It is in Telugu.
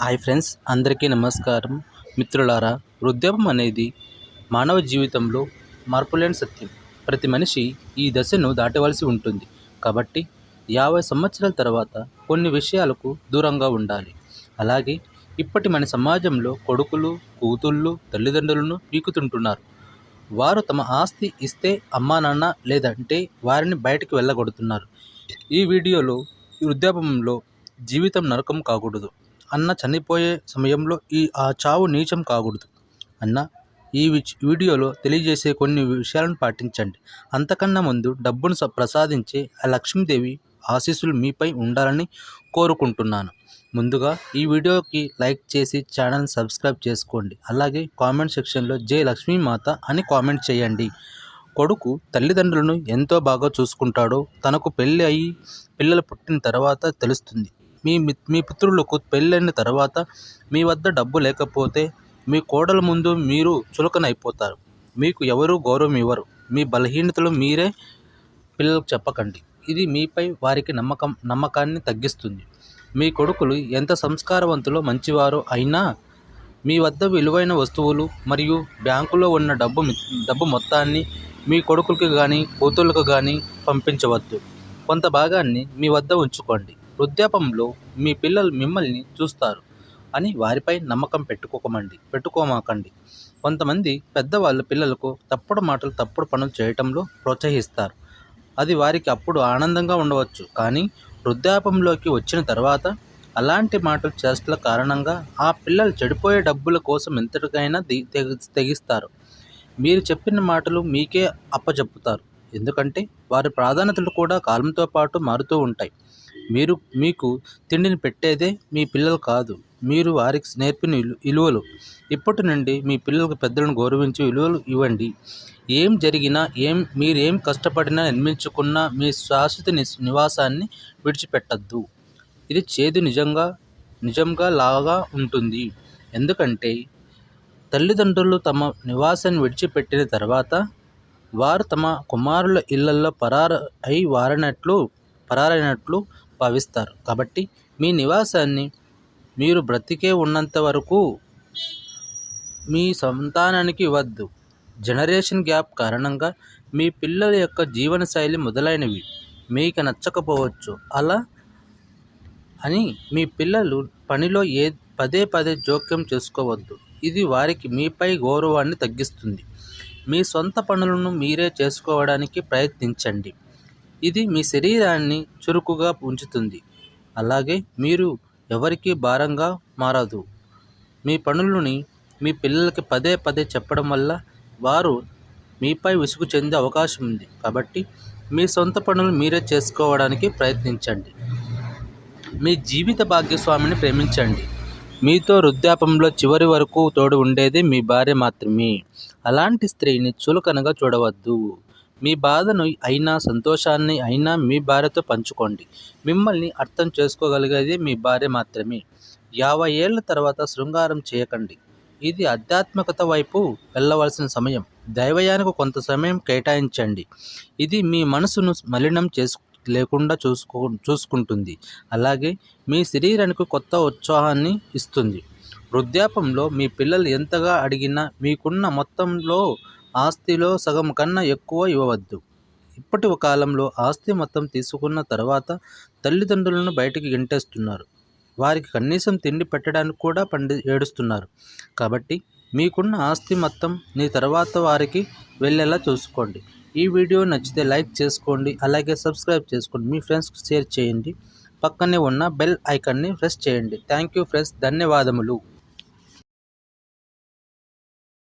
హాయ్ ఫ్రెండ్స్, అందరికీ నమస్కారం. మిత్రులారా, వృద్ధాప్యం అనేది మానవ జీవితంలో మార్పులేని సత్యం. ప్రతి మనిషి ఈ దశను దాటవలసి ఉంటుంది. కాబట్టి 50 సంవత్సరాల తర్వాత కొన్ని విషయాలకు దూరంగా ఉండాలి. అలాగే ఇప్పటి మన సమాజంలో కొడుకులు, కూతుళ్ళు తల్లిదండ్రులను పీకుతుంటున్నారు. వారు తమ ఆస్తి ఇస్తే అమ్మా నాన్న లేదంటే వారిని బయటికి వెళ్ళగొడుతున్నారు. ఈ వీడియోలో వృద్ధాప్యంలో జీవితం నరకం కాకూడదు అన్న, చనిపోయే సమయంలో ఆ చావు నీచం కాకూడదు అన్న ఈ వీడియోలో తెలియజేసే కొన్ని విషయాలను పాటించండి. అంతకన్నా ముందు డబ్బును ప్రసాదించే ఆ లక్ష్మీదేవి ఆశీస్సులు మీపై ఉండాలని కోరుకుంటున్నాను. ముందుగా ఈ వీడియోకి లైక్ చేసి ఛానల్ని సబ్స్క్రైబ్ చేసుకోండి. అలాగే కామెంట్ సెక్షన్లో జై లక్ష్మీమాత అని కామెంట్ చేయండి. కొడుకు తల్లిదండ్రులను ఎంతో బాగా చూసుకుంటాడో తనకు పెళ్ళి అయ్యి పిల్లలు పుట్టిన తర్వాత తెలుస్తుంది. మీ పుత్రులకు పెళ్ళైన తర్వాత మీ వద్ద డబ్బు లేకపోతే మీ కోడల ముందు మీరు చులకనైపోతారు. మీకు ఎవరూ గౌరవం ఇవ్వరు. మీ బలహీనతలు మీరే పిల్లలకు చెప్పకండి. ఇది మీపై వారికి నమ్మకాన్ని తగ్గిస్తుంది. మీ కొడుకులు ఎంత సంస్కారవంతులో మంచివారో అయినా మీ వద్ద విలువైన వస్తువులు మరియు బ్యాంకులో ఉన్న డబ్బు మొత్తాన్ని మీ కొడుకులకు కానీ కూతుళ్ళకు కానీ పంపించవద్దు. కొంత భాగాన్ని మీ వద్ద ఉంచుకోండి. వృద్ధాప్యంలో మీ పిల్లలు మిమ్మల్ని చూస్తారు అని వారిపై నమ్మకం పెట్టుకోమాకండి. కొంతమంది పెద్దవాళ్ళు పిల్లలకు తప్పుడు పనులు చేయటంలో ప్రోత్సహిస్తారు. అది వారికి అప్పుడు ఆనందంగా ఉండవచ్చు, కానీ వృద్ధాప్యంలోకి వచ్చిన తర్వాత అలాంటి మాటలు చేష్టల కారణంగా ఆ పిల్లలు చెడిపోయే డబ్బుల కోసం ఎంతటికైనా తెగిస్తారు. మీరు చెప్పిన మాటలు మీకే అప్పచెప్పుతారు. ఎందుకంటే వారి ప్రాధాన్యతలు కూడా కాలంతో పాటు మారుతూ ఉంటాయి. మీకు తిండిని పెట్టేదే మీ పిల్లలు కాదు, మీరు వారికి నేర్పిన విలువలు. ఇప్పటి నుండి మీ పిల్లలకు పెద్దలను గౌరవించి విలువలు ఇవ్వండి. ఏం జరిగినా మీరేం కష్టపడినా నిర్మించుకున్న మీ శాశ్వత నివాసాన్ని విడిచిపెట్టద్దు. ఇది చేదు నిజంగా లాగా ఉంటుంది. ఎందుకంటే తల్లిదండ్రులు తమ నివాసాన్ని విడిచిపెట్టిన తర్వాత వారు తమ కుమారుల ఇళ్లలో పరారైనట్లు భావిస్తారు. కాబట్టి మీ నివాసాన్ని మీరు బ్రతికే ఉన్నంత వరకు మీ సంతానానికి ఇవ్వద్దు. జనరేషన్ గ్యాప్ కారణంగా మీ పిల్లల యొక్క జీవనశైలి మొదలైనవి మీకు నచ్చకపోవచ్చు. అలా అని మీ పిల్లలు పనిలో పదే జోక్యం చేసుకోవద్దు. ఇది వారికి మీపై గౌరవాన్ని తగ్గిస్తుంది. మీ సొంత పనులను మీరే చేసుకోవడానికి ప్రయత్నించండి. ఇది మీ శరీరాన్ని చురుకుగా ఉంచుతుంది. అలాగే మీరు ఎవరికీ భారంగా మారదు. మీ పనులని మీ పిల్లలకి పదే చెప్పడం వల్ల వారు మీపై విసుగు చెందే అవకాశం ఉంది. కాబట్టి మీ సొంత పనులు మీరే చేసుకోవడానికి ప్రయత్నించండి. మీ జీవిత భాగ్యస్వామిని ప్రేమించండి. మీతో వృద్ధాప్యంలో చివరి వరకు తోడు ఉండేది మీ భార్య మాత్రమే. అలాంటి స్త్రీని చులకనగా చూడవద్దు. మీ బాధను అయినా సంతోషాన్ని అయినా మీ భార్యతో పంచుకోండి. మిమ్మల్ని అర్థం చేసుకోగలిగేది మీ భార్య మాత్రమే. 50 ఏళ్ల తర్వాత శృంగారం చేయకండి. ఇది ఆధ్యాత్మికత వైపు వెళ్ళవలసిన సమయం. దైవయానికి కొంత సమయం కేటాయించండి. ఇది మీ మనసును మలినం లేకుండా చూసుకుంటుంది. అలాగే మీ శరీరానికి కొత్త ఉత్సాహాన్ని ఇస్తుంది. వృద్ధాప్యంలో మీ పిల్లలు ఎంతగా అడిగినా మీకున్న మొత్తంలో ఆస్తిలో సగం కన్నా ఎక్కువ ఇవ్వవద్దు. ఇప్పటి కాలంలో ఆస్తి మొత్తం తీసుకున్న తర్వాత తల్లిదండ్రులను బయటికి గెంటేస్తున్నారు. వారికి కనీసం తిండి పెట్టడానికి కూడా ఏడుస్తున్నారు. కాబట్టి మీకున్న ఆస్తి మొత్తం మీ తర్వాత వారికి వెళ్ళేలా చూసుకోండి. ఈ వీడియో నచ్చితే లైక్ చేసుకోండి. అలాగే సబ్స్క్రైబ్ చేసుకోండి. మీ ఫ్రెండ్స్కి షేర్ చేయండి. పక్కనే ఉన్న బెల్ ఐకాన్ని ప్రెస్ చేయండి. థ్యాంక్ యూ ఫ్రెండ్స్, ధన్యవాదములు.